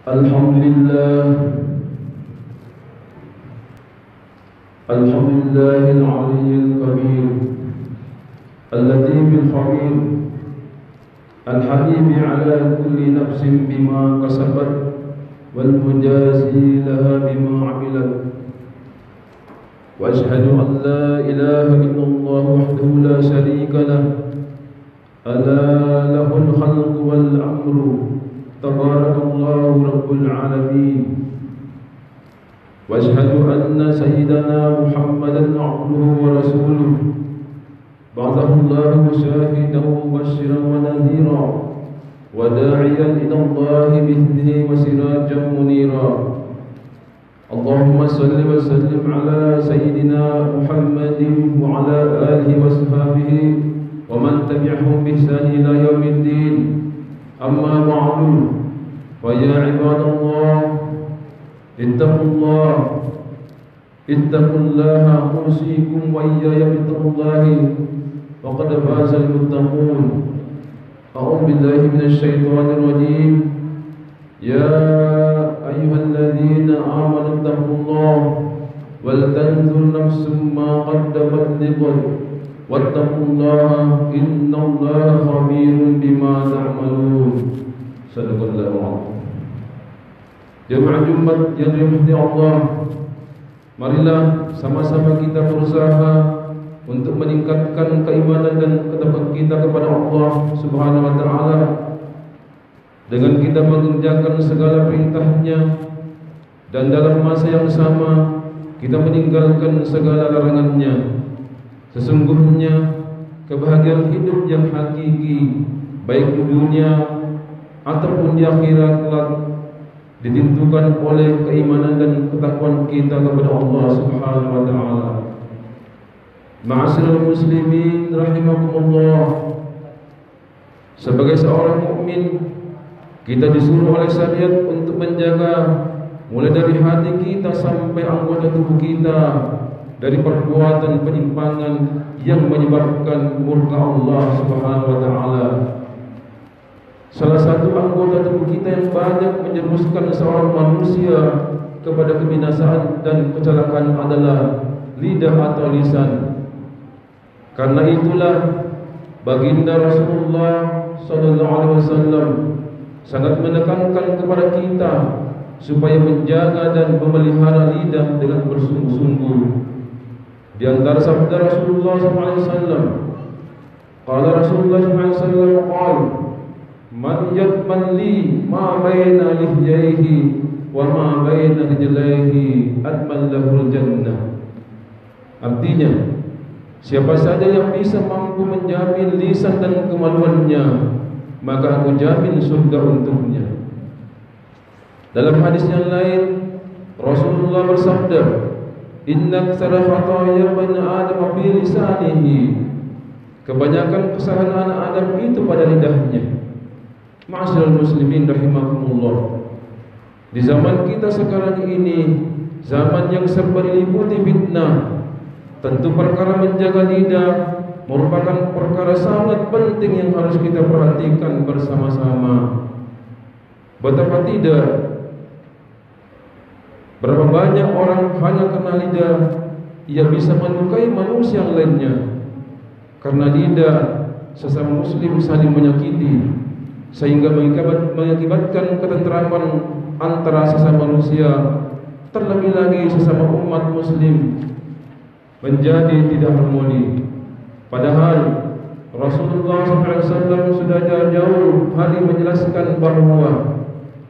Alhamdulillah, Alhamdulillahil aliyyil kabir, al-latifil khabir, al-habibi ala kulli nafsin bima kasabat, wal mujazi laha bima amilat. Wa ashhadu an la ilaha illallah wahdahu la sharika lah, ala lahul khalqu wal amru, tabarakallahu rabbul alamin. Wa ashhadu anna sayyidana Muhammadan abduhu wa rasuluh, ba'athahu Allahu shahidan wa mubashiran wa nadhira, wa da'iyan ila Allahi bi'idhnihi wa sirajan munira. Allahumma salli wa sallim ala sayyidina Muhammadin wa ala alihi wa sahbihi wa man tabi'ahum bi ihsan ila yaumiddin. Amma ba'du, fa ya ibadallah, ittaqullaha usikum wa iyaya bittaqullahi, faqad fazal muttaqun. A'udzu billahi minasy syaithanir rajim. Ya ayyuhalladzina amanu taqullaha wal tanzur nafsum ma qaddamat lighad, wattaqullaha innallaha khabirun bima ta'malun. Sadaqallahu a'lam. Jemaah Jumat yang dirahmati Allah, marilah sama-sama kita berusaha untuk meningkatkan keimanan dan ketakwaan kita kepada Allah Subhanahu wa taala dengan kita mengerjakan segala perintahnya, dan dalam masa yang sama kita meninggalkan segala larangannya. Sesungguhnya kebahagiaan hidup yang hakiki, baik di dunia ataupun di akhirat kelak, ditentukan oleh keimanan dan ketakwaan kita kepada Allah Subhanahu wa taala. Ma'asyiral muslimin rahimakumullah, sebagai seorang mukmin, kita disuruh oleh syariat untuk menjaga mulai dari hati kita sampai anggota tubuh kita dari perbuatan penyimpangan yang menyebabkan murka Allah Subhanahu wa taala. Salah satu anggota tubuh kita yang banyak menjerumuskan seorang manusia kepada kebinasaan dan kecelakaan adalah lidah atau lisan. Karena itulah baginda Rasulullah sallallahu alaihi wasallam sangat menekankan kepada kita supaya menjaga dan memelihara lidah dengan bersungguh-sungguh. Di antara sabda Rasulullah sallallahu alaihi wasallam, qala Rasulullah sallallahu alaihi wasallam, man yatman li ma baina lihyaihi wa ma baina rijlaihi atman lahul jannah. Artinya, siapa saja yang bisa mampu menjamin lisan dan kemaluannya, maka aku jamin surga untuknya. Dalam hadis yang lain, Rasulullah bersabda, inna aktsara khataaya bani adam fi lisanihi. Kebanyakan kesalahan anak Adam itu pada lidahnya. Ma'asyiral muslimin rahimakumullah, di zaman kita sekarang ini, zaman yang serba diliputi fitnah, tentu perkara menjaga lidah merupakan perkara sangat penting yang harus kita perhatikan bersama-sama. Betapa tidak, berapa banyak orang hanya karena lidah ia bisa melukai manusia yang lainnya. Karena lidah sesama muslim saling menyakiti, sehingga mengakibatkan ketentraman antara sesama manusia, terlebih lagi sesama umat muslim, menjadi tidak harmoni. Padahal Rasulullah SAW sudah jauh hari menjelaskan bahwa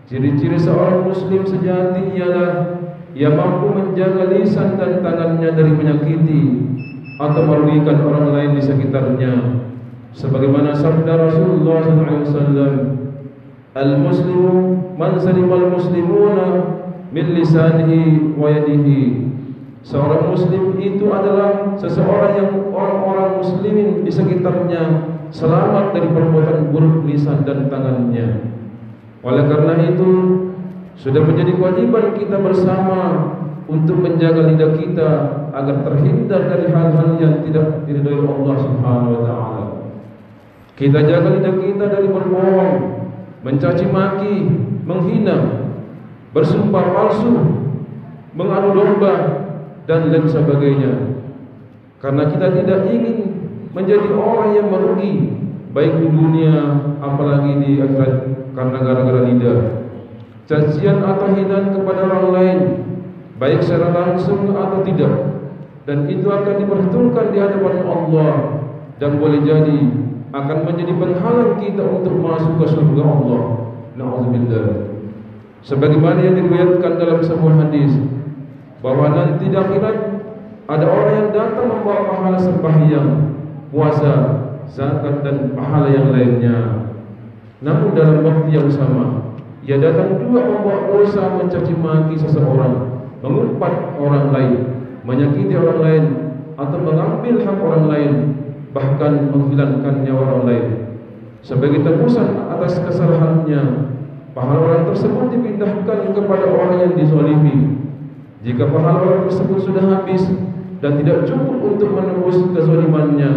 ciri-ciri seorang muslim sejati ialah ia mampu menjaga lisan dan tangannya dari menyakiti atau merugikan orang lain di sekitarnya. Sebagaimana sabda Rasulullah SAW, al-muslimu man salimal muslimuna min lisanihi wa yadihi. Seorang muslim itu adalah seseorang yang orang-orang muslimin di sekitarnya selamat dari perbuatan buruk lisan dan tangannya. Oleh karena itu, sudah menjadi kewajiban kita bersama untuk menjaga lidah kita agar terhindar dari hal-hal yang tidak diridhai Allah Subhanahu wa taala. Kita jaga lidah kita dari berbohong, mencaci maki, menghina, bersumpah palsu, mengadu domba, dan lain sebagainya. Karena kita tidak ingin menjadi orang yang merugi, baik di dunia apalagi di akhirat, karena gara-gara lidah. Cacian atau hinaan kepada orang lain, baik secara langsung atau tidak, dan itu akan diperhitungkan di hadapan Allah, dan boleh jadi akan menjadi penghalang kita untuk masuk ke surga Allah. Na'udzubillah. Sebagaimana yang diriwayatkan dalam sebuah hadis, bahwa nanti di akhirat ada orang yang datang membawa pahala sembahyang, puasa, zakat, dan pahala yang lainnya. Namun dalam waktu yang sama, ia datang juga membawa dosa mencaci maki seseorang, mengumpat orang lain, menyakiti orang lain, atau mengambil hak orang lain, bahkan menghilangkan nyawa orang lain. Sebagai tebusan atas kesalahannya, pahala orang tersebut dipindahkan kepada orang yang dizalimi. Jika pahala orang tersebut sudah habis dan tidak cukup untuk menebus kezalimannya,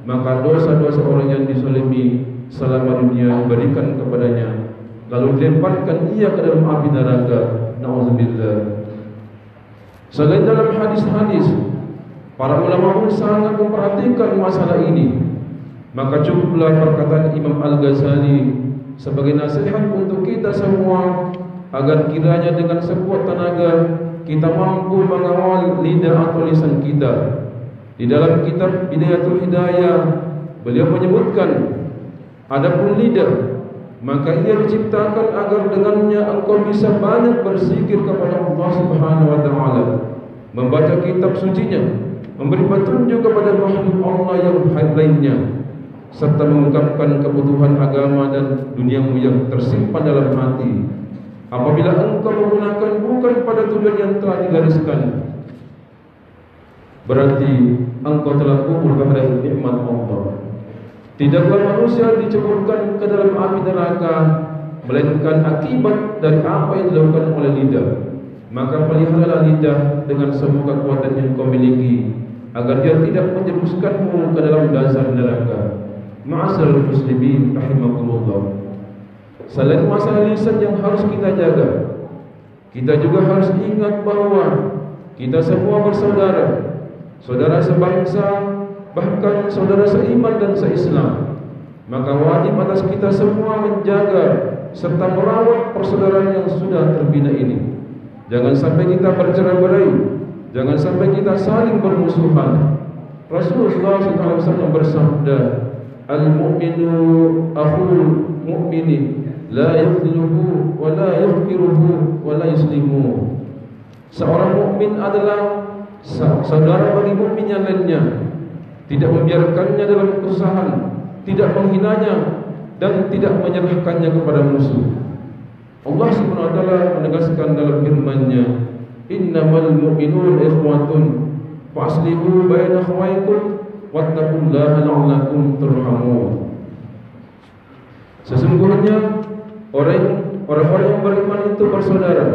maka dosa-dosa orang yang dizalimi selama dunia diberikan kepadanya, lalu dilemparkan ia ke dalam api neraka. Na'udzubillah. Selain dalam hadis-hadis, para ulama pun sangat memperhatikan masalah ini. Maka cukuplah perkataan Imam Al-Ghazali sebagai nasihat untuk kita semua, agar kiranya dengan sekuat tenaga kita mampu mengawal lidah atau lisan kita. Di dalam kitab Bidayatul Hidayah, beliau menyebutkan, adapun lidah, maka ia diciptakan agar dengannya engkau bisa banyak berzikir kepada Allah Subhanahu wa taala, membaca kitab sucinya, memberi petunjuk kepada makhluk Allah yang lainnya, serta mengungkapkan kebutuhan agama dan duniamu yang tersimpan dalam hati. Apabila engkau menggunakan bukan pada tujuan yang telah digariskan, berarti engkau telah kubur kepada nikmat Allah. Tidaklah manusia diceburkan ke dalam api neraka, melainkan akibat dari apa yang dilakukan oleh lidah. Maka peliharalah lidah dengan semua kekuatan yang kau miliki, agar dia tidak menjerumuskanmu ke dalam dasar neraka. Ma'asyiral muslimin rahimakumullah. Selain masalah lisan yang harus kita jaga, kita juga harus ingat bahwa kita semua bersaudara, saudara sebangsa, bahkan saudara seiman dan seislam. Maka wajib atas kita semua menjaga serta merawat persaudaraan yang sudah terbina ini. Jangan sampai kita bercerai-berai, jangan sampai kita saling bermusuhan. Rasulullah SAW bersabda, al-mu'minu akhul mu'mini, la yakhdiluhu wa la yahqiruhu wa la yuslimu. Seorang mukmin adalah saudara bagi mukmin yang lainnya, tidak membiarkannya dalam kesusahan, tidak menghinanya, dan tidak menyerahkannya kepada musuh. Allah Subhanahu wa taala menegaskan dalam firman-Nya, innamal mu'minuna ikhwatun faslihu baina akhawaykum wattaqullaha la'allakum turhamun. Sesungguhnya orang-orang yang beriman itu bersaudara,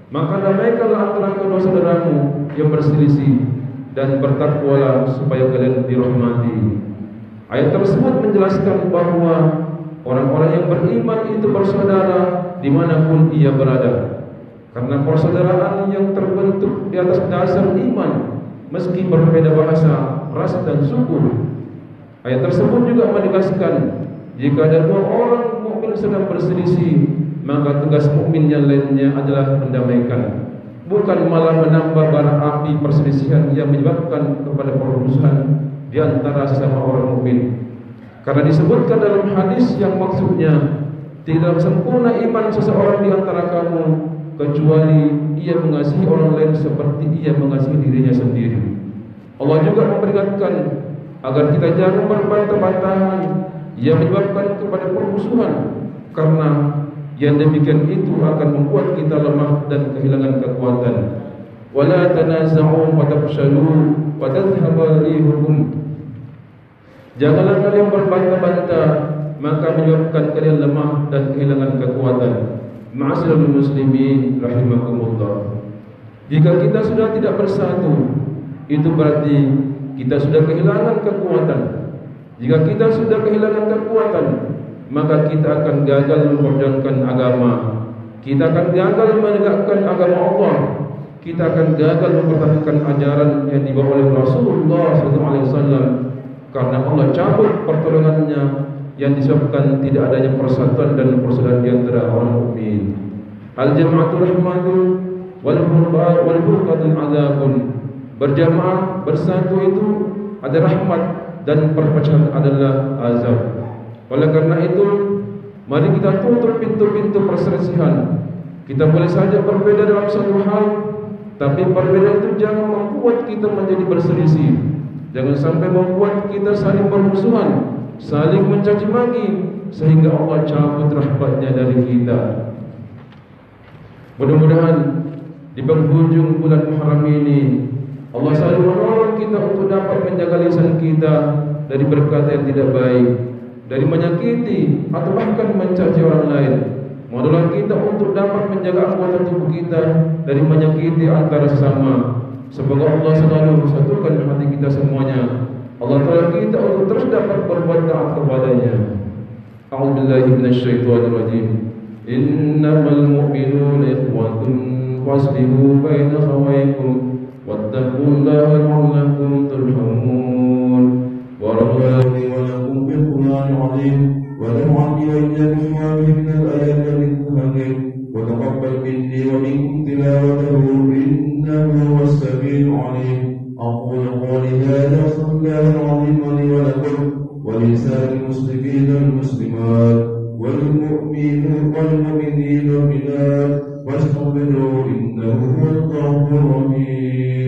maka damaikanlah antara kedua saudaramu yang berselisih, dan bertakwalah supaya kalian dirahmati. Ayat tersebut menjelaskan bahwa orang-orang yang beriman itu bersaudara dimanapun ia berada, karena persaudaraan yang terbentuk di atas dasar iman, meski berbeda bahasa, ras, dan suku. Ayat tersebut juga menegaskan, jika ada dua orang mukmin sedang berselisih, maka tugas mukmin yang lainnya adalah mendamaikan, bukan malah menambah bara api perselisihan yang menyebabkan kepada permusuhan di antara sesama orang mukmin. Karena disebutkan dalam hadis yang maksudnya, tidak sempurna iman seseorang di antara kamu kecuali ia mengasihi orang lain seperti ia mengasihi dirinya sendiri. Allah juga memperingatkan agar kita jangan berbantah-bantahan yang menyebabkan kepada permusuhan, karena yang demikian itu akan membuat kita lemah dan kehilangan kekuatan. Wala tanaza'u fatafshalu wa tadhhabu rihukum. Janganlah kalian berbantah-bantah, maka menyebabkan kalian lemah dan kehilangan kekuatan. Ma'asyiral muslimin rahimakumullah. Jika kita sudah tidak bersatu, itu berarti kita sudah kehilangan kekuatan. Jika kita sudah kehilangan kekuatan, maka kita akan gagal memperjuangkan agama. kita akan gagal menegakkan agama Allah, kita akan gagal mempertahankan ajaran yang dibawa oleh Rasulullah SAW, karena Allah cabut pertolongannya yang disebabkan tidak adanya persatuan dan persaudaraan di antara orang mukmin. Al-jama'atu rahmatun wal furqatu adzabun. Berjamaah, bersatu itu ada rahmat dan perpecahan adalah azab. Oleh karena itu, mari kita tutup pintu-pintu perselisihan. Kita boleh saja berbeda dalam satu hal, tapi perbedaan itu jangan membuat kita menjadi berselisih. Jangan sampai membuat kita saling bermusuhan, saling mencaci maki, sehingga Allah cabut rahmatnya dari kita. Mudah-mudahan di penghujung bulan Muharram ini Allah selalu menolong kita untuk dapat menjaga lisan kita dari berkata yang tidak baik, dari menyakiti atau bahkan mencaci orang lain. Menolong kita untuk dapat menjaga anggota tubuh kita dari menyakiti antara sesama. Semoga Allah selalu satukan hati kita semuanya. Allah tolong kita untuk terus dapat berbuat taat kepadanya. A'udzubillahi minasyaitonir rajim. Innamal mu'minuna ikhwatun faslihu baina akhawaykum wattaqullaha la'allakum turhamun. Barakallahu li wa lakum bil Qur'anil 'azim wa nafa'ani wa iyyakum bima fihi min al-ayati al-hakim wa taqabbal minni wa minkum tilawatahu innahu huwas samiul 'alim. أقول قولي هذا وأستغفر الله العظيم لي ولكم ولسائر المسلمين والمسلمات والمؤمنين والمؤمنات واستغفروه إنه هو الغفور الرحيم.